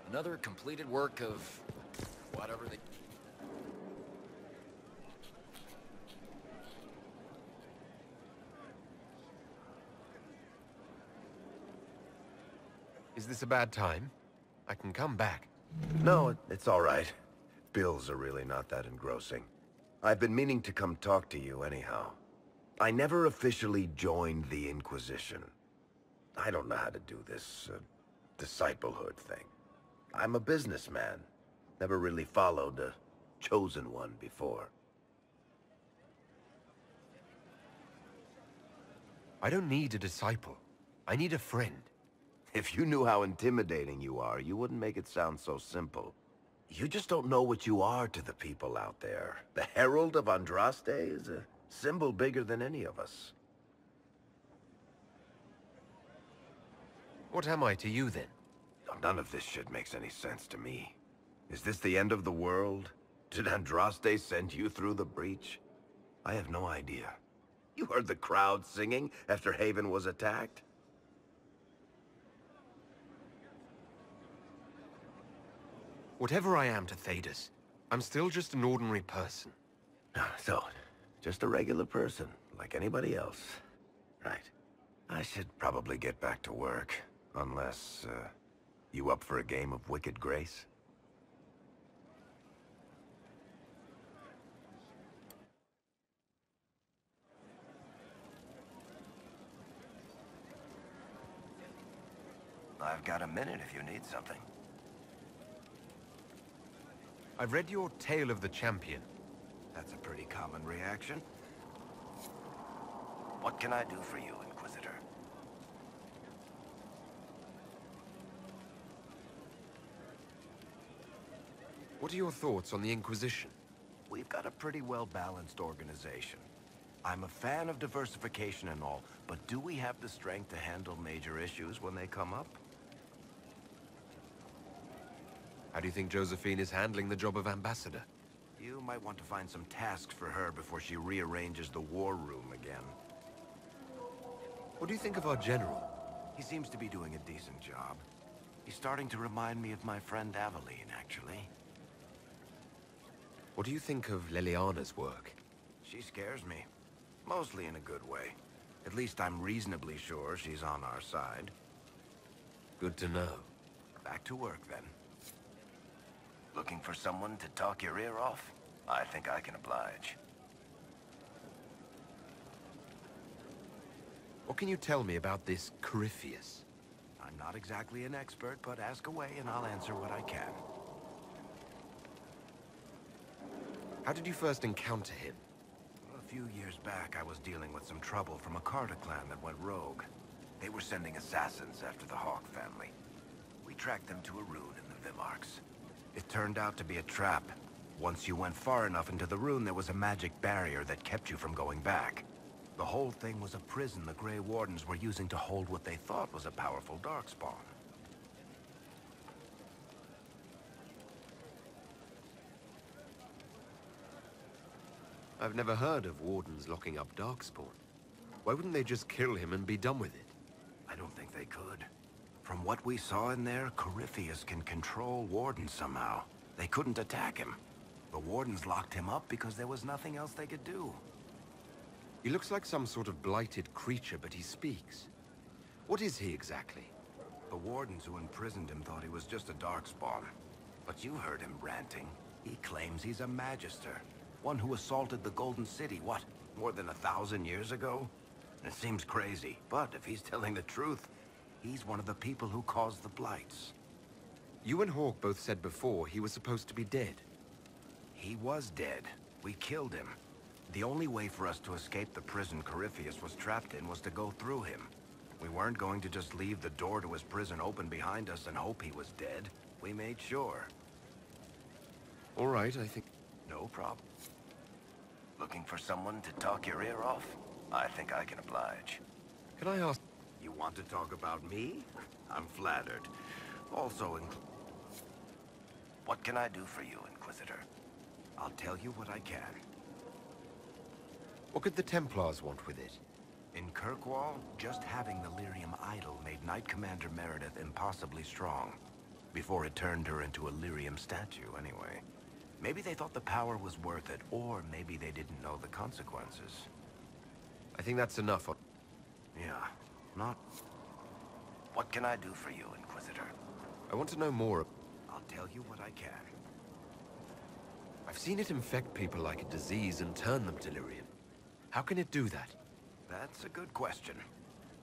Another completed work of whatever they... Is this a bad time? I can come back. No, it's all right. Bills are really not that engrossing. I've been meaning to come talk to you anyhow. I never officially joined the Inquisition. I don't know how to do this, disciplehood thing. I'm a businessman. Never really followed a chosen one before. I don't need a disciple. I need a friend. If you knew how intimidating you are, you wouldn't make it sound so simple. You just don't know what you are to the people out there. The Herald of Andraste is a symbol bigger than any of us. What am I to you, then? None of this shit makes any sense to me. Is this the end of the world? Did Andraste send you through the breach? I have no idea. You heard the crowd singing after Haven was attacked? Whatever I am to Tedasa, I'm still just an ordinary person. So, just a regular person, like anybody else. Right. I should probably get back to work. Unless, you up for a game of Wicked Grace? I've got a minute if you need something. I've read your Tale of the Champion. That's a pretty common reaction. What can I do for you, Inquisitor? What are your thoughts on the Inquisition? We've got a pretty well-balanced organization. I'm a fan of diversification and all, but do we have the strength to handle major issues when they come up? How do you think Josephine is handling the job of ambassador? You might want to find some tasks for her before she rearranges the war room again. What do you think of our general? He seems to be doing a decent job. He's starting to remind me of my friend Aveline, actually. What do you think of Leliana's work? She scares me. Mostly in a good way. At least I'm reasonably sure she's on our side. Good to know. Back to work, then. Looking for someone to talk your ear off? I think I can oblige. What can you tell me about this Corypheus? I'm not exactly an expert, but ask away and I'll answer what I can. How did you first encounter him? A few years back, I was dealing with some trouble from a Carter clan that went rogue. They were sending assassins after the Hawk family. We tracked them to a rune in the Vimarks. It turned out to be a trap. Once you went far enough into the rune, there was a magic barrier that kept you from going back. The whole thing was a prison the Grey Wardens were using to hold what they thought was a powerful darkspawn. I've never heard of Wardens locking up Darkspawn. Why wouldn't they just kill him and be done with it? I don't think they could. From what we saw in there, Corypheus can control Wardens somehow. They couldn't attack him. The Wardens locked him up because there was nothing else they could do. He looks like some sort of blighted creature, but he speaks. What is he exactly? The Wardens who imprisoned him thought he was just a darkspawn. But you heard him ranting. He claims he's a magister. One who assaulted the Golden City, what, more than 1,000 years ago? It seems crazy, but if he's telling the truth, he's one of the people who caused the blights. You and Hawk both said before he was supposed to be dead. He was dead. We killed him. The only way for us to escape the prison Corypheus was trapped in was to go through him. We weren't going to just leave the door to his prison open behind us and hope he was dead. We made sure. All right, I think... No problem. Looking for someone to talk your ear off? I think I can oblige. Can I ask... You want to talk about me? I'm flattered. Also, what can I do for you, Inquisitor? I'll tell you what I can. What could the Templars want with it? In Kirkwall, just having the Lyrium idol made Knight Commander Meredith impossibly strong. Before it turned her into a lyrium statue, anyway. Maybe they thought the power was worth it, or maybe they didn't know the consequences. I think that's enough. Yeah, not... What can I do for you, Inquisitor? I want to know more. I'll tell you what I can. I've seen it infect people like a disease and turn them delirium. How can it do that? That's a good question.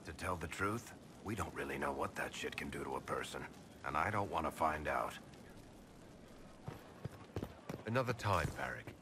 To tell the truth, we don't really know what that shit can do to a person. And I don't want to find out. Another time, Varric.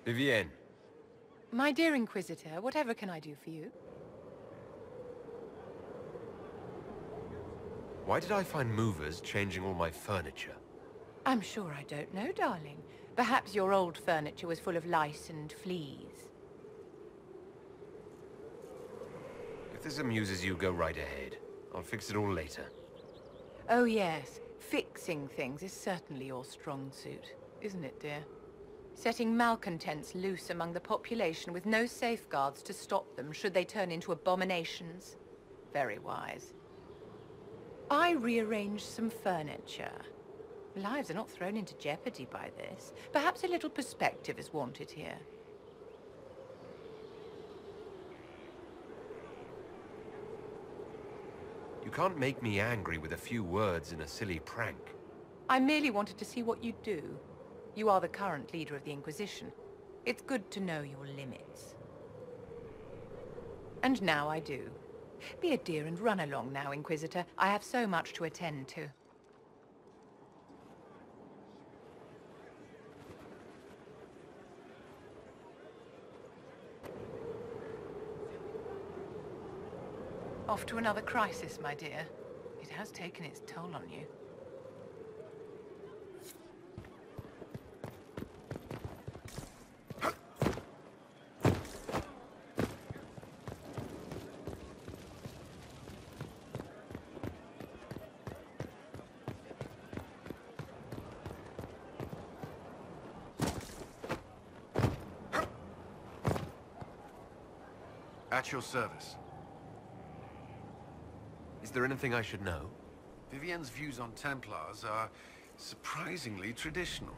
Vivienne. My dear Inquisitor, whatever can I do for you? Why did I find movers changing all my furniture? I'm sure I don't know, darling. Perhaps your old furniture was full of lice and fleas. If this amuses you, go right ahead. I'll fix it all later. Oh yes, fixing things is certainly your strong suit, isn't it, dear? Setting malcontents loose among the population with no safeguards to stop them should they turn into abominations. Very wise. I rearranged some furniture. Lives are not thrown into jeopardy by this. Perhaps a little perspective is wanted here. You can't make me angry with a few words in a silly prank. I merely wanted to see what you'd do. You are the current leader of the Inquisition. It's good to know your limits. And now I do. Be a dear and run along now, Inquisitor. I have so much to attend to. Off to another crisis, my dear. It has taken its toll on you. At your service. Is there anything I should know? Vivienne's views on Templars are surprisingly traditional.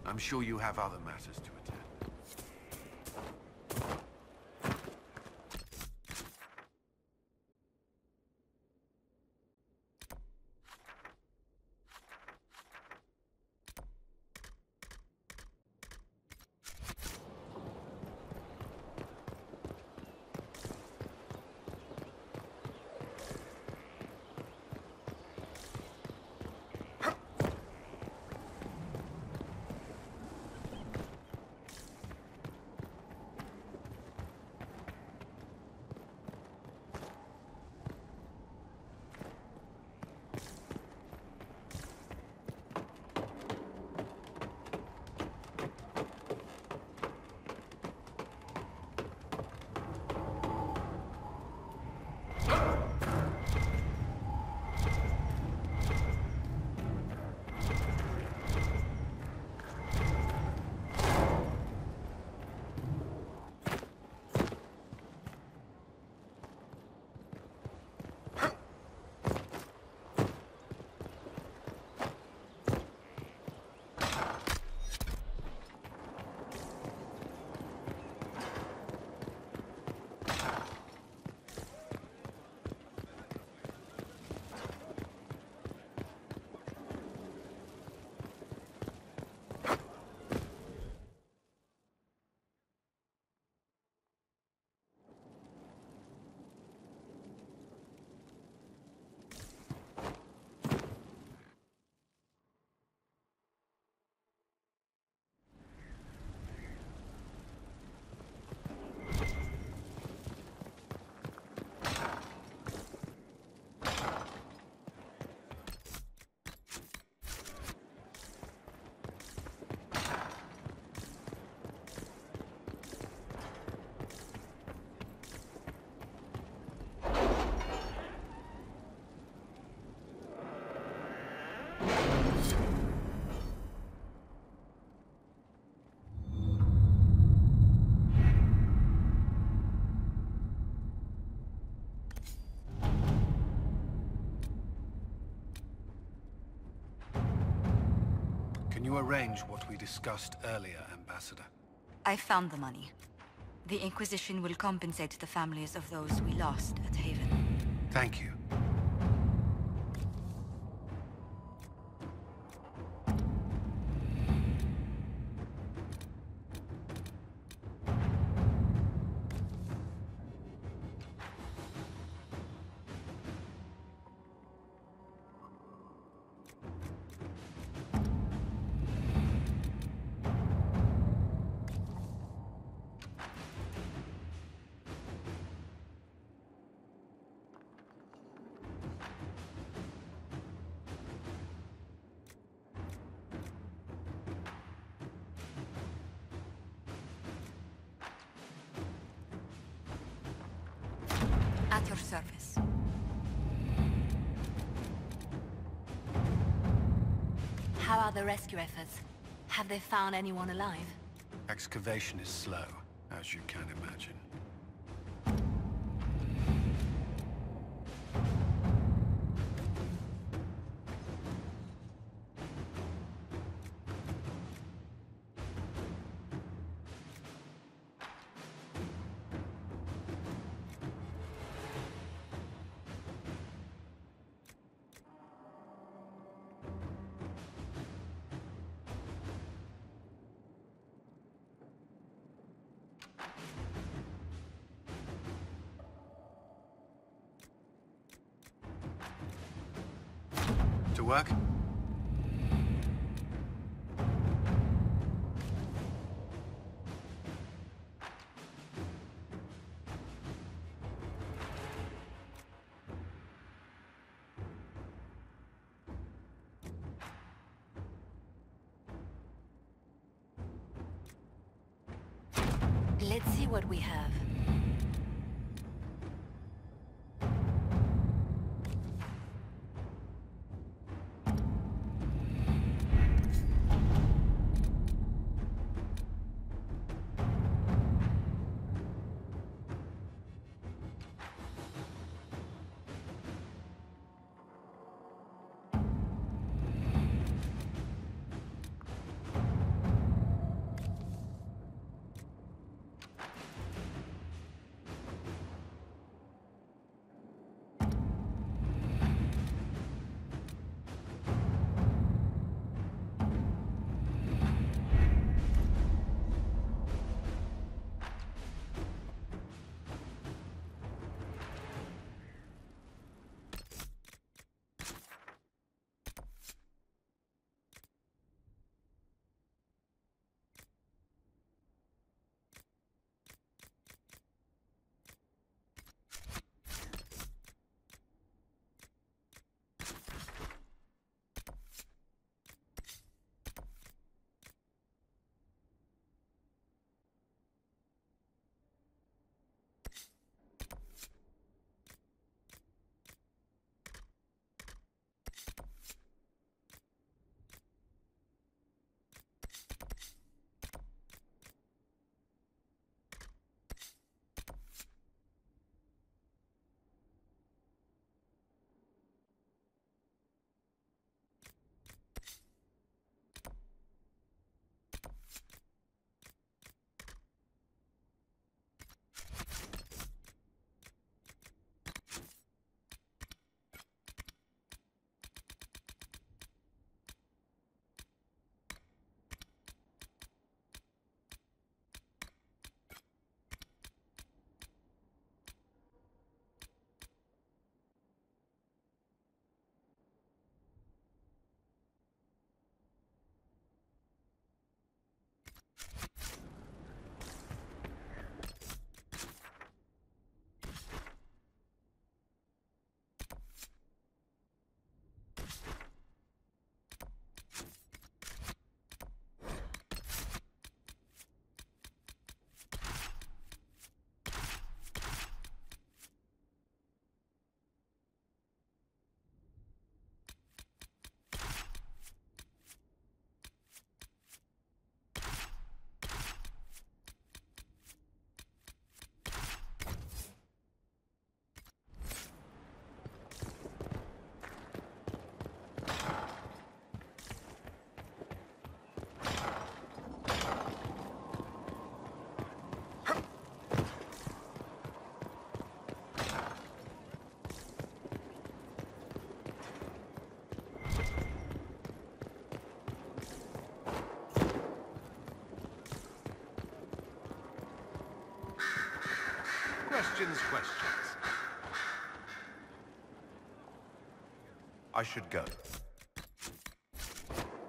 I'm sure you have other matters to attend. Can you arrange what we discussed earlier, Ambassador? I found the money. The Inquisition will compensate the families of those we lost at Haven. Thank you. At your service. How are the rescue efforts? Have they found anyone alive? Excavation is slow, as you can imagine. To work? Let's see what we have. Questions. I should go.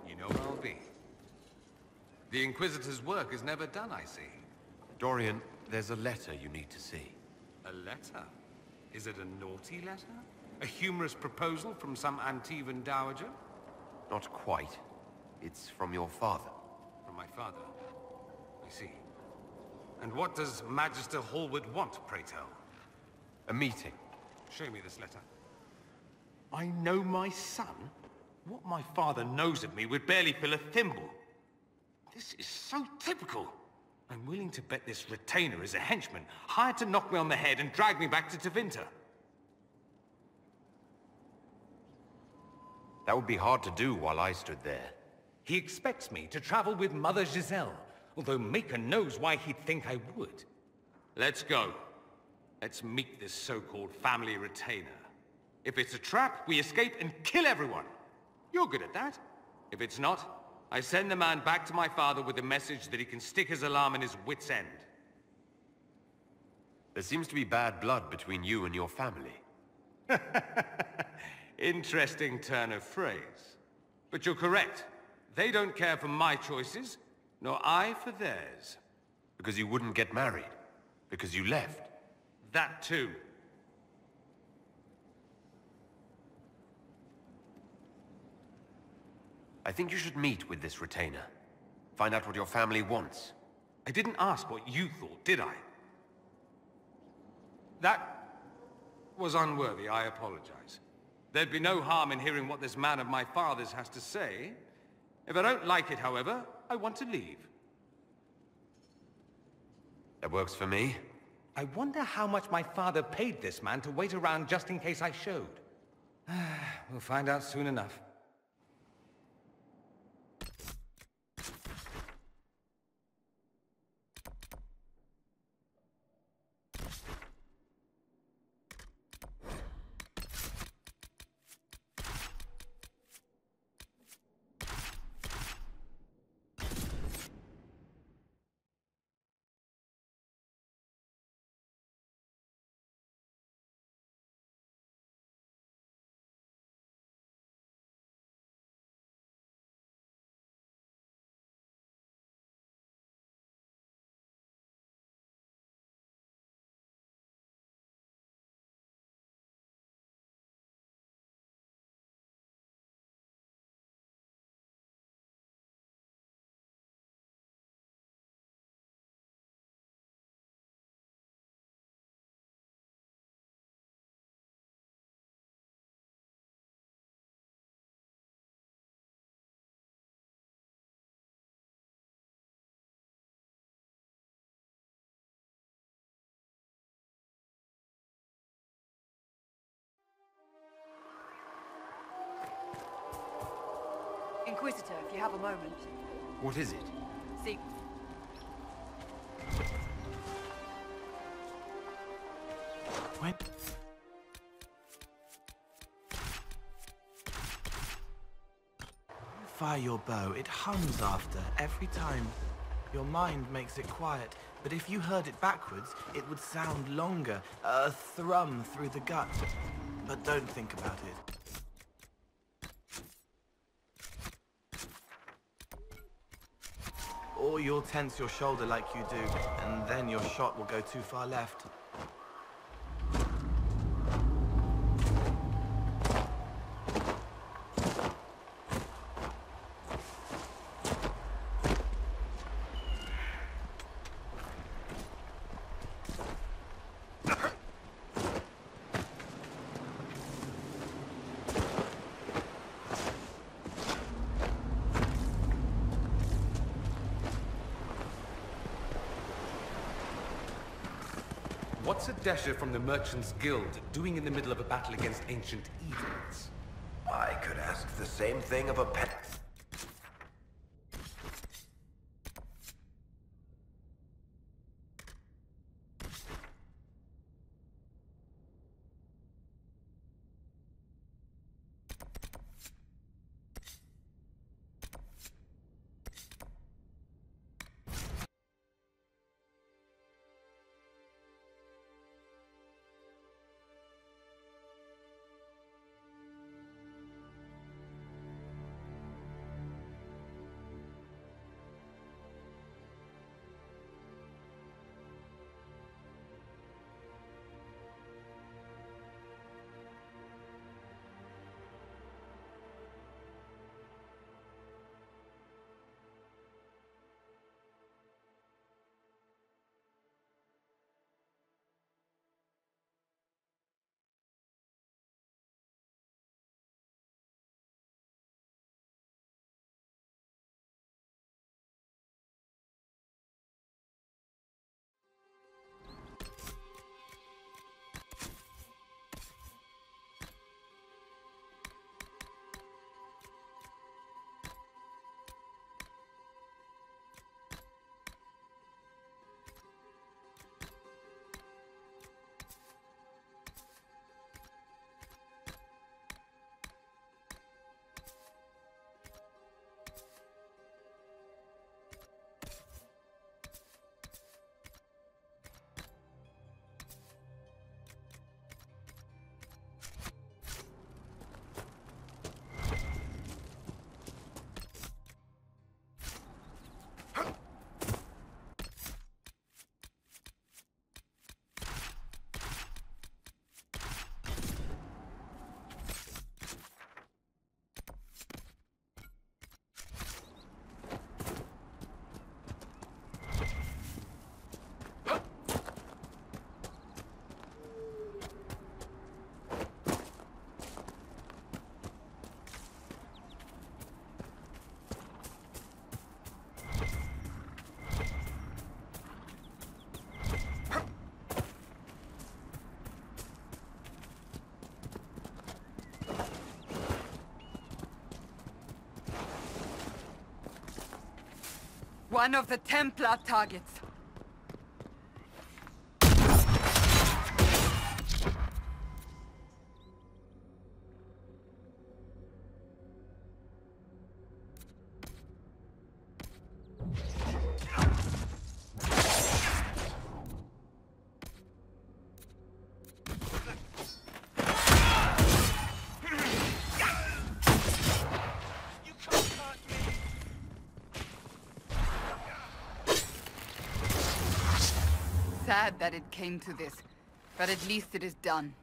You know where I'll be. The Inquisitor's work is never done, I see. Dorian, there's a letter you need to see. A letter? Is it a naughty letter? A humorous proposal from some Antivan dowager? Not quite. It's from your father. From my father? I see. And what does Magister Hallward want, pray tell? A meeting. Show me this letter. I know my son? What my father knows of me would barely fill a thimble. This is so typical. I'm willing to bet this retainer is a henchman, hired to knock me on the head and drag me back to Tevinter. That would be hard to do while I stood there. He expects me to travel with Mother Giselle, although Maker knows why he'd think I would. Let's go. Let's meet this so-called family retainer. If it's a trap, we escape and kill everyone. You're good at that. If it's not, I send the man back to my father with the message that he can stick his alarm in his wit's end. There seems to be bad blood between you and your family. Interesting turn of phrase. But you're correct. They don't care for my choices, nor I for theirs. Because you wouldn't get married. Because you left. That too. I think you should meet with this retainer. Find out what your family wants. I didn't ask what you thought, did I? That was unworthy, I apologize. There'd be no harm in hearing what this man of my father's has to say. If I don't like it, however, I want to leave. That works for me. I wonder how much my father paid this man to wait around just in case I showed. We'll find out soon enough. Inquisitor, if you have a moment. What is it? See... When... Fire your bow, it hums after, every time. Your mind makes it quiet, but if you heard it backwards, it would sound longer, a thrum through the gut. But don't think about it. Or you'll tense your shoulder like you do, and then your shot will go too far left. What's a Desher from the Merchants Guild doing in the middle of a battle against ancient evils? I could ask the same thing of a pet. One of the Templar targets. Sad that it came to this, but at least it is done.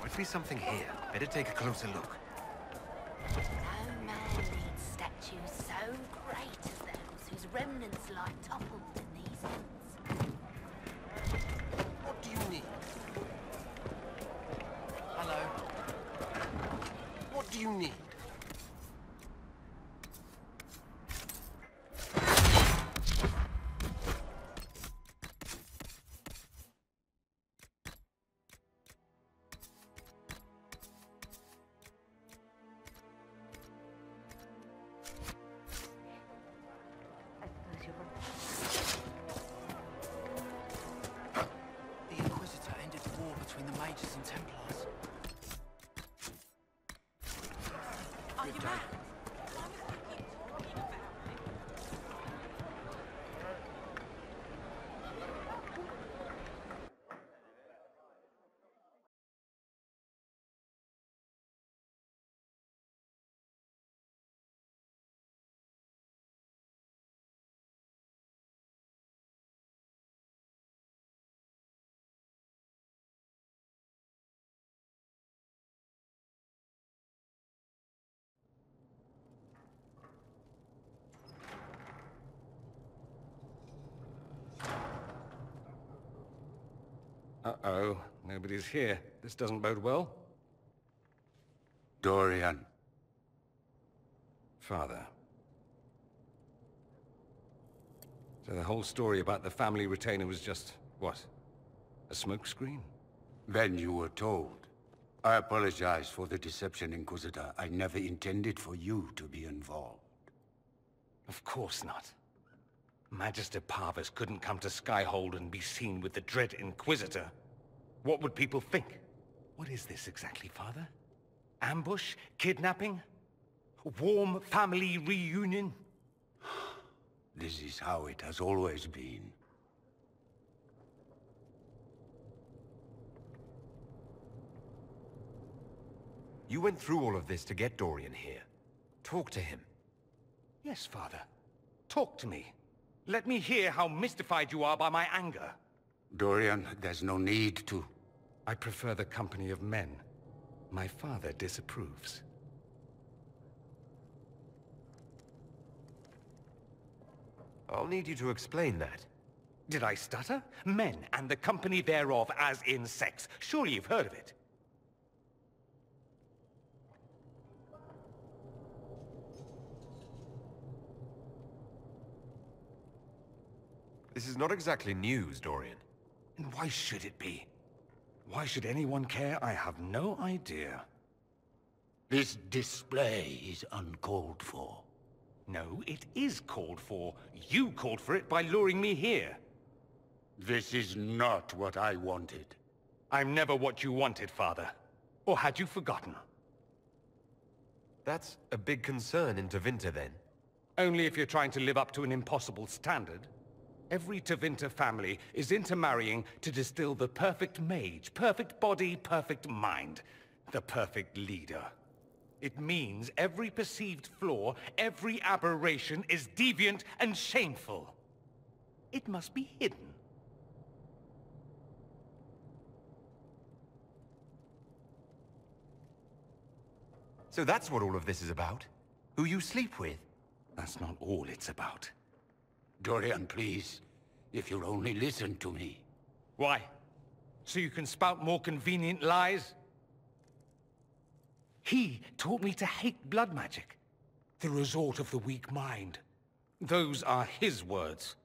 Might be something here. Better take a closer look. No man needs statues so great as those whose remnants lie toppled in these hills. What do you need? Hello. What do you need? The Inquisitor ended the war between the Mages and Templars. Good day. Uh-oh, nobody's here. This doesn't bode well. Dorian. Father. So the whole story about the family retainer was just, what? A smokescreen? Then you were told. I apologize for the deception, Inquisitor. I never intended for you to be involved. Of course not. Magister Parvus couldn't come to Skyhold and be seen with the dread Inquisitor. What would people think? What is this exactly, Father? Ambush? Kidnapping? Warm family reunion? This is how it has always been. You went through all of this to get Dorian here. Talk to him. Yes, Father. Talk to me. Let me hear how mystified you are by my anger. Dorian, there's no need to. I prefer the company of men. My father disapproves. I'll need you to explain that. Did I stutter? Men and the company thereof, as in sex. Surely you've heard of it. This is not exactly news, Dorian. And why should it be? Why should anyone care? I have no idea. This display is uncalled for. No, it is called for. You called for it by luring me here. This is not what I wanted. I'm never what you wanted, Father. Or had you forgotten? That's a big concern in Tevinter, then. Only if you're trying to live up to an impossible standard. Every Tevinter family is intermarrying to distill the perfect mage, perfect body, perfect mind. The perfect leader. It means every perceived flaw, every aberration is deviant and shameful. It must be hidden. So that's what all of this is about? Who you sleep with? That's not all it's about. Dorian, please. If you'll only listen to me. Why? So you can spout more convenient lies? He taught me to hate blood magic. The resort of the weak mind. Those are his words.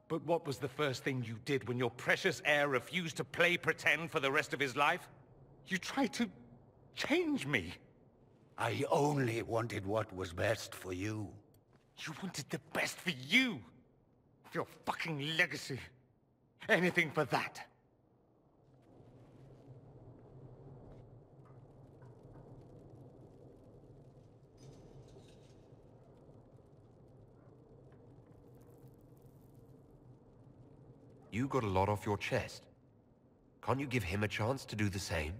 But what was the first thing you did when your precious heir refused to play pretend for the rest of his life? You tried to change me. I only wanted what was best for you. You wanted the best for you. Your fucking legacy. Anything for that. You got a lot off your chest. Can't you give him a chance to do the same?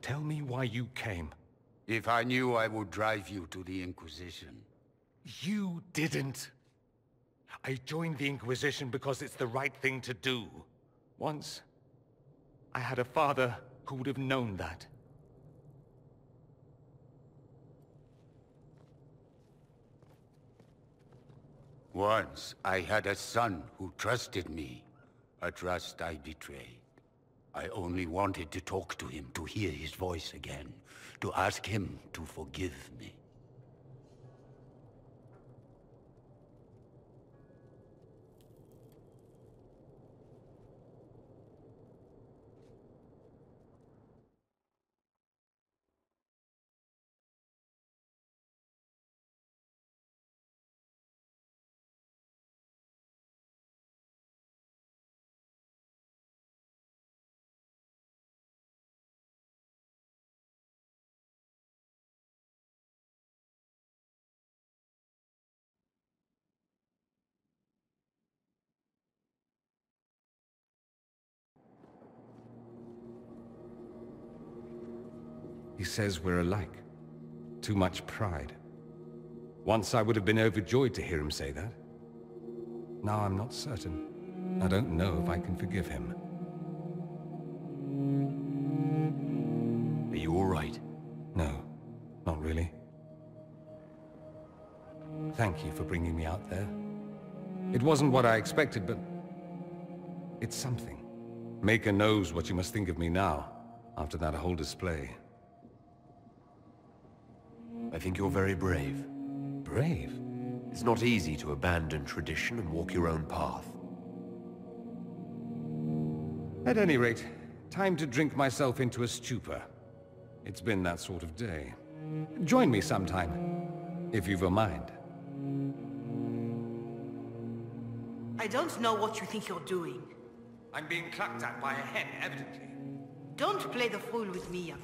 Tell me why you came. If I knew, I would drive you to the Inquisition. You didn't. I joined the Inquisition because it's the right thing to do. Once, I had a father who would have known that. Once, I had a son who trusted me. A trust I betrayed. I only wanted to talk to him, to hear his voice again, to ask him to forgive me. He says we're alike. Too much pride. Once I would have been overjoyed to hear him say that. Now I'm not certain. I don't know if I can forgive him. Are you all right? No, not really. Thank you for bringing me out there. It wasn't what I expected, but it's something. Maker knows what you must think of me now, after that whole display. I think you're very brave. Brave? It's not easy to abandon tradition and walk your own path. At any rate, time to drink myself into a stupor. It's been that sort of day. Join me sometime, if you've a mind. I don't know what you think you're doing. I'm being clucked at by a hen, evidently. Don't play the fool with me, young.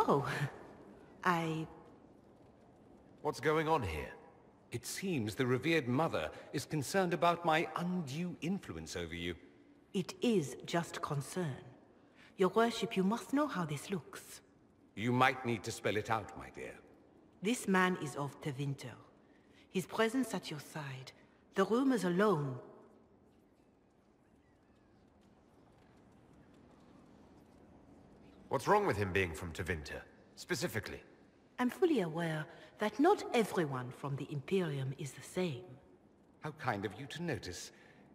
Oh, What's going on here? It seems the revered mother is concerned about my undue influence over you. It is just concern. Your worship, you must know how this looks. You might need to spell it out, my dear. This man is of Tevinter. His presence at your side, the rumors alone. What's wrong with him being from Tevinter, specifically? I'm fully aware that not everyone from the Imperium is the same. How kind of you to notice.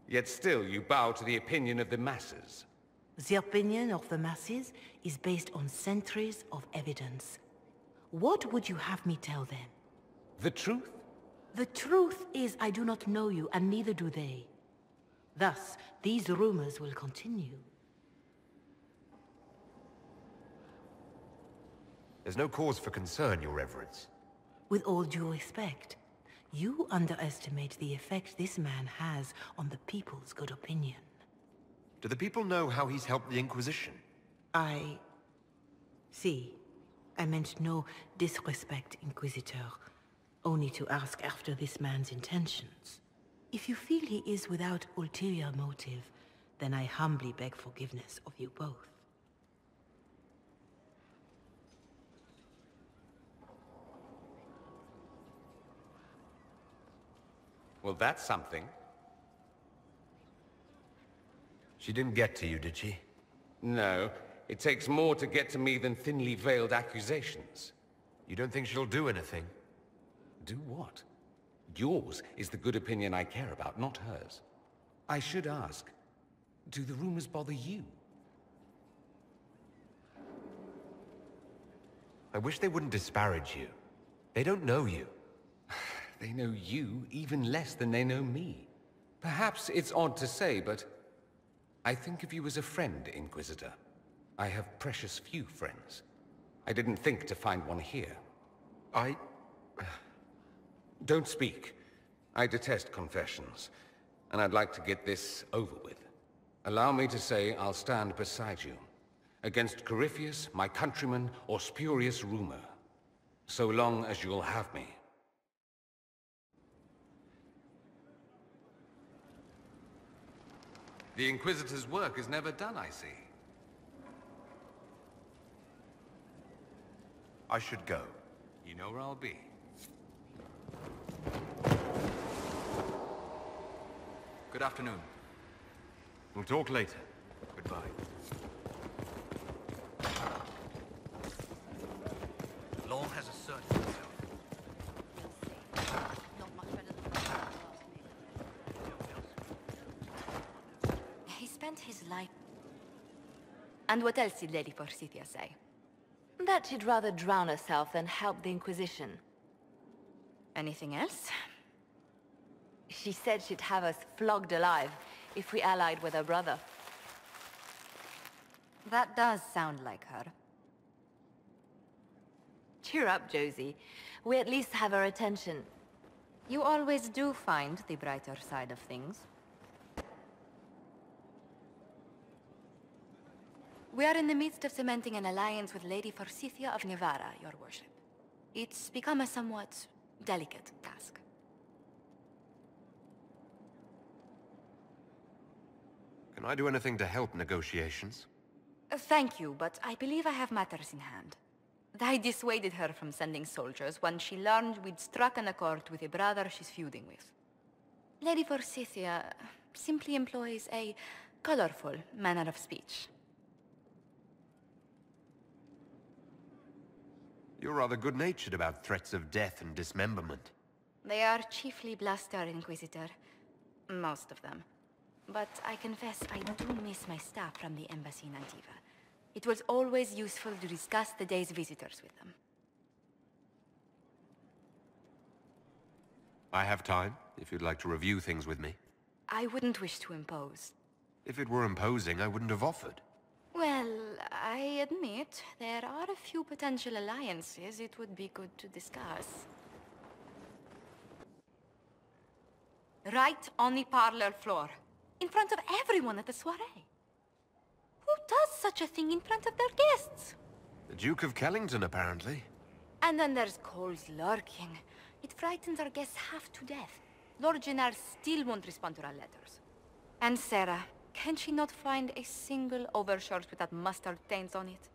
Yet still you bow to the opinion of the masses. The opinion of the masses is based on centuries of evidence. What would you have me tell them? The truth? The truth is I do not know you, and neither do they. Thus, these rumors will continue. There's no cause for concern, Your Reverence. With all due respect, you underestimate the effect this man has on the people's good opinion. Do the people know how he's helped the Inquisition? See, I meant no disrespect, Inquisitor. Only to ask after this man's intentions. If you feel he is without ulterior motive, then I humbly beg forgiveness of you both. Well, that's something. She didn't get to you, did she? No. It takes more to get to me than thinly veiled accusations. You don't think she'll do anything? Do what? Yours is the good opinion I care about, not hers. I should ask, do the rumors bother you? I wish they wouldn't disparage you. They don't know you. They know you even less than they know me. Perhaps it's odd to say, but I think of you as a friend, Inquisitor. I have precious few friends. I didn't think to find one here. Don't speak. I detest confessions, and I'd like to get this over with. Allow me to say I'll stand beside you, against Corypheus, my countryman, or spurious rumor, so long as you'll have me. The Inquisitor's work is never done, I see. I should go. You know where I'll be. Good afternoon. We'll talk later. Goodbye. Law has asserted itself. Not much better than he spent his life. And what else did Lady Forsythia say? That she'd rather drown herself than help the Inquisition. Anything else? She said she'd have us flogged alive if we allied with her brother. That does sound like her. Cheer up, Josie. We at least have her attention. You always do find the brighter side of things. We are in the midst of cementing an alliance with Lady Forsythia of Navarra, your worship. It's become a somewhat delicate task. Can I do anything to help negotiations? Thank you, but I believe I have matters in hand. I dissuaded her from sending soldiers when she learned we'd struck an accord with a brother she's feuding with. Lady Forsythia simply employs a colorful manner of speech. You're rather good-natured about threats of death and dismemberment. They are chiefly bluster, Inquisitor. Most of them. But I confess I do miss my staff from the embassy in Antiva. It was always useful to discuss the day's visitors with them. I have time, if you'd like to review things with me. I wouldn't wish to impose. If it were imposing, I wouldn't have offered. Well, I admit, there are a few potential alliances it would be good to discuss. Right on the parlor floor, in front of everyone at the soiree. Who does such a thing in front of their guests? The Duke of Kellington, apparently. And then there's Cole's lurking. It frightens our guests half to death. Lord Gennard still won't respond to our letters. And Sarah, can she not find a single overshirt without mustard stains on it?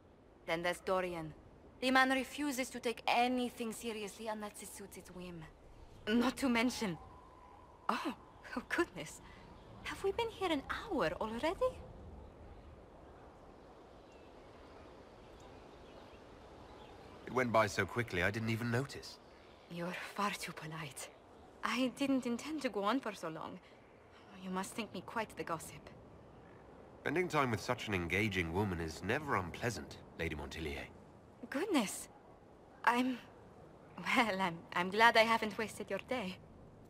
Then there's Dorian. The man refuses to take anything seriously unless it suits its whim. Not to mention... Oh goodness. Have we been here an hour already? It went by so quickly I didn't even notice. You're far too polite. I didn't intend to go on for so long. You must think me quite the gossip. Spending time with such an engaging woman is never unpleasant, Lady Montilyet. Goodness. I'm glad I haven't wasted your day.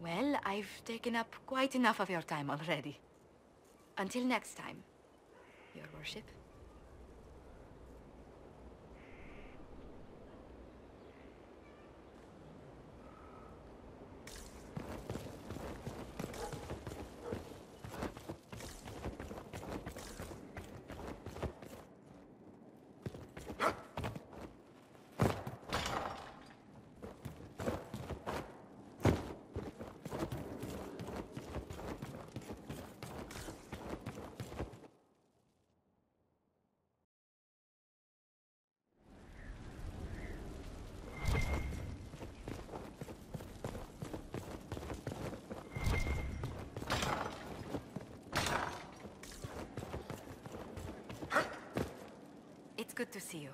Well, I've taken up quite enough of your time already. Until next time, Your Worship. It's good to see you.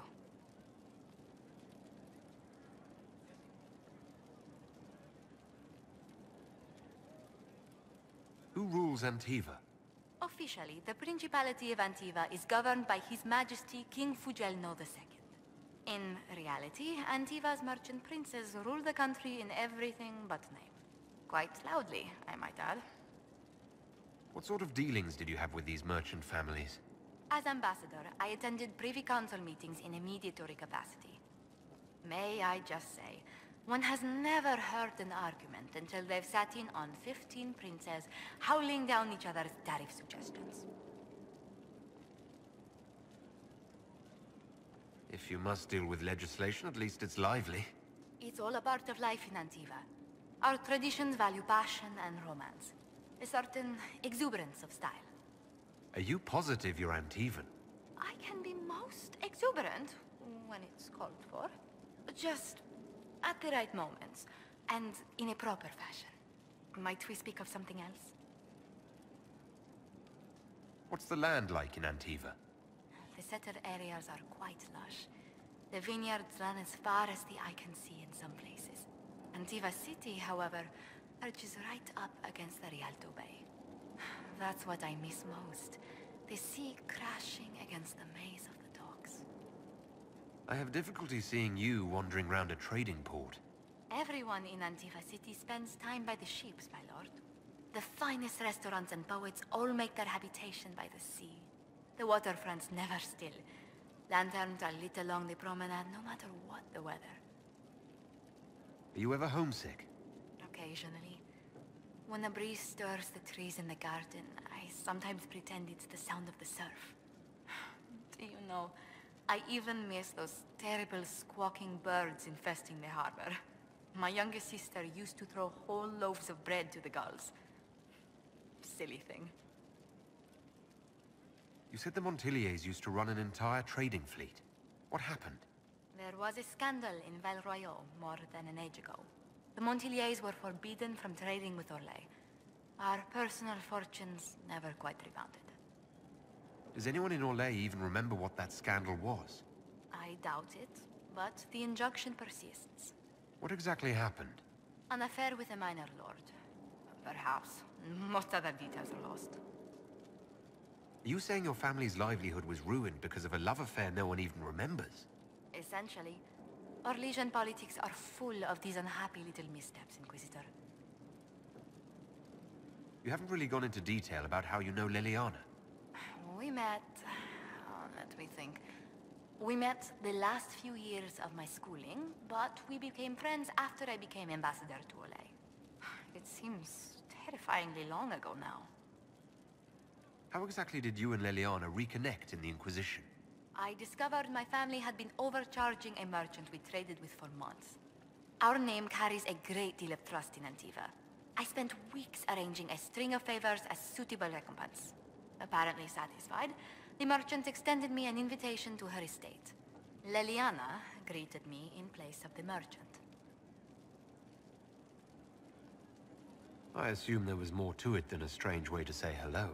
Who rules Antiva? Officially, the Principality of Antiva is governed by His Majesty King Fugelno II. In reality, Antiva's merchant princes rule the country in everything but name. Quite loudly, I might add. What sort of dealings did you have with these merchant families? As ambassador, I attended Privy Council meetings in a mediatory capacity. May I just say, one has never heard an argument until they've sat in on 15 princes howling down each other's tariff suggestions. If you must deal with legislation, at least it's lively. It's all a part of life in Antiva. Our traditions value passion and romance. A certain exuberance of style. Are you positive you're Antivan? I can be most exuberant when it's called for. Just at the right moments, and in a proper fashion. Might we speak of something else? What's the land like in Antiva? The settled areas are quite lush. The vineyards run as far as the eye can see in some places. Antiva City, however, perches right up against the Rialto Bay. That's what I miss most. The sea crashing against the maze of the docks. I have difficulty seeing you wandering around a trading port. Everyone in Antiva City spends time by the ships, my lord. The finest restaurants and poets all make their habitation by the sea. The waterfront's never still. Lanterns are lit along the promenade no matter what the weather. Are you ever homesick? Occasionally. When the breeze stirs the trees in the garden, I sometimes pretend it's the sound of the surf. Do you know, I even miss those terrible squawking birds infesting the harbor. My youngest sister used to throw whole loaves of bread to the gulls. Silly thing. You said the Montiliers used to run an entire trading fleet. What happened? There was a scandal in Val Royaux more than an age ago. The Montiliers were forbidden from trading with Orlais. Our personal fortunes never quite rebounded. Does anyone in Orlais even remember what that scandal was? I doubt it, but the injunction persists. What exactly happened? An affair with a minor lord. Perhaps. Most other details are lost. Are you saying your family's livelihood was ruined because of a love affair no one even remembers? Essentially. Orlesian politics are full of these unhappy little missteps, Inquisitor. You haven't really gone into detail about how you know Leliana. We met... let me think. We met the last few years of my schooling, but we became friends after I became ambassador to Orlais. It seems terrifyingly long ago now. How exactly did you and Leliana reconnect in the Inquisition? I discovered my family had been overcharging a merchant we traded with for months. Our name carries a great deal of trust in Antiva. I spent weeks arranging a string of favors as suitable recompense. Apparently satisfied, the merchant extended me an invitation to her estate. Leliana greeted me in place of the merchant. I assume there was more to it than a strange way to say hello.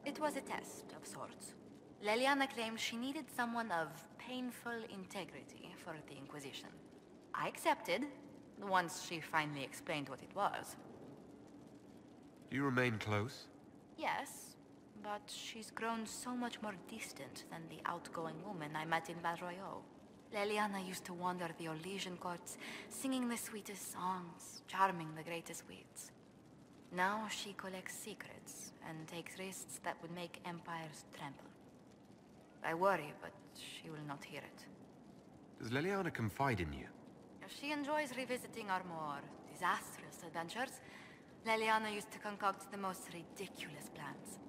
It was a test of sorts. Leliana claimed she needed someone of painful integrity for the Inquisition. I accepted, once she finally explained what it was. Do you remain close? Yes, but she's grown so much more distant than the outgoing woman I met in Val Royaux. Leliana used to wander the Orlesian courts, singing the sweetest songs, charming the greatest wits. Now she collects secrets and takes risks that would make empires tremble. I worry, but she will not hear it. Does Leliana confide in you? If she enjoys revisiting our more disastrous adventures, Leliana used to concoct the most ridiculous plans.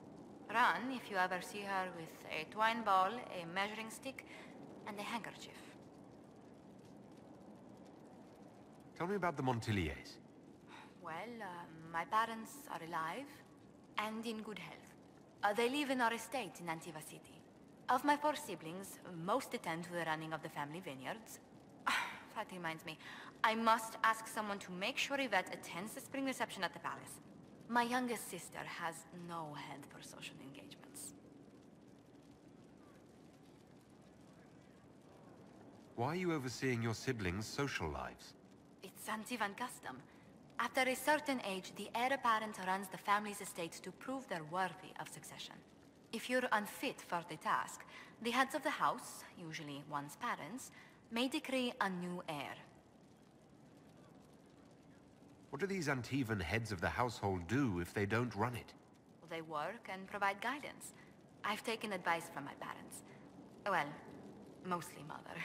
Run if you ever see her with a twine ball, a measuring stick, and a handkerchief. Tell me about the Montiliers. Well, my parents are alive and in good health. They live in our estate in Antiva City. Of my 4 siblings, most attend to the running of the family vineyards. That reminds me, I must ask someone to make sure Yvette attends the spring reception at the palace. My youngest sister has no head for social engagements. Why are you overseeing your siblings' social lives? It's Antivan custom. After a certain age, the heir apparent runs the family's estates to prove they're worthy of succession. If you're unfit for the task, the heads of the house, usually one's parents, may decree a new heir. What do these Antivan heads of the household do if they don't run it? They work and provide guidance. I've taken advice from my parents. Well, mostly mother.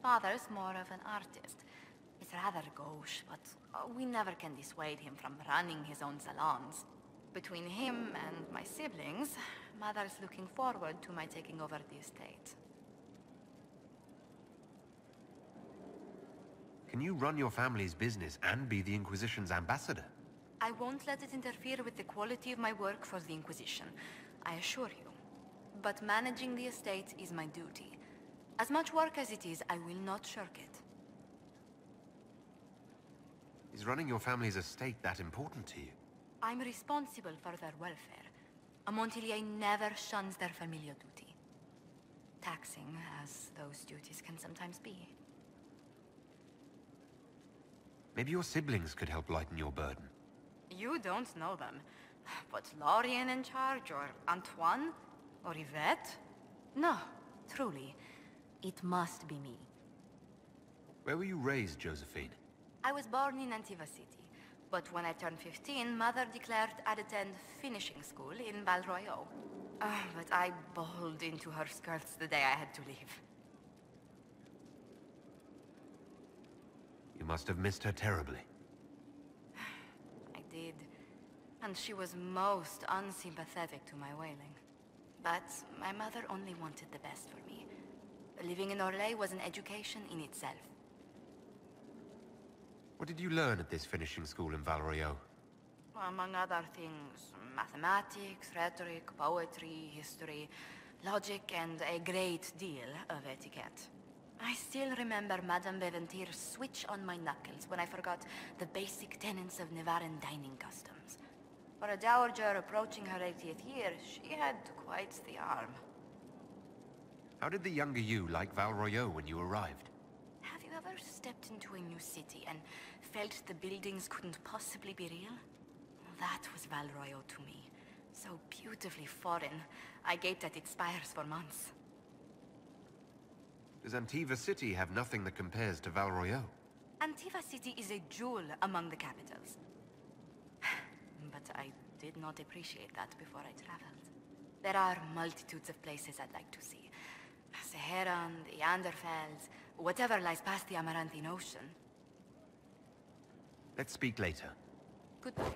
Father's more of an artist. He's rather gauche, but we never can dissuade him from running his own salons. Between him and my siblings, Mother's looking forward to my taking over the estate. Can you run your family's business and be the Inquisition's ambassador? I won't let it interfere with the quality of my work for the Inquisition, I assure you. But managing the estate is my duty. As much work as it is, I will not shirk it. Is running your family's estate that important to you? I'm responsible for their welfare. A Montilier never shuns their familial duty. Taxing as those duties can sometimes be. Maybe your siblings could help lighten your burden. You don't know them. But Lorien in charge, or Antoine, or Yvette? No, truly. It must be me. Where were you raised, Josephine? I was born in Antiva City, but when I turned 15, Mother declared I'd attend finishing school in Val Royaux. But I bowled into her skirts the day I had to leave. You must have missed her terribly. I did. And she was most unsympathetic to my wailing. But my mother only wanted the best for me. Living in Orlais was an education in itself. What did you learn at this finishing school in Val Royaux? Among other things, mathematics, rhetoric, poetry, history, logic, and a great deal of etiquette. I still remember Madame Beventir's switch on my knuckles when I forgot the basic tenets of Nevaran dining customs. For a dowager approaching her 80th year, she had quite the arm. How did the younger you like Val Royaux when you arrived? Have you ever stepped into a new city and felt the buildings couldn't possibly be real? That was Val Royaux to me. So beautifully foreign, I gaped at its spires for months. Does Antiva City have nothing that compares to Val Royaux? Antiva City is a jewel among the capitals. But I did not appreciate that before I traveled. There are multitudes of places I'd like to see. Saharan, the Anderfels, whatever lies past the Amaranthine Ocean. Let's speak later. Goodbye.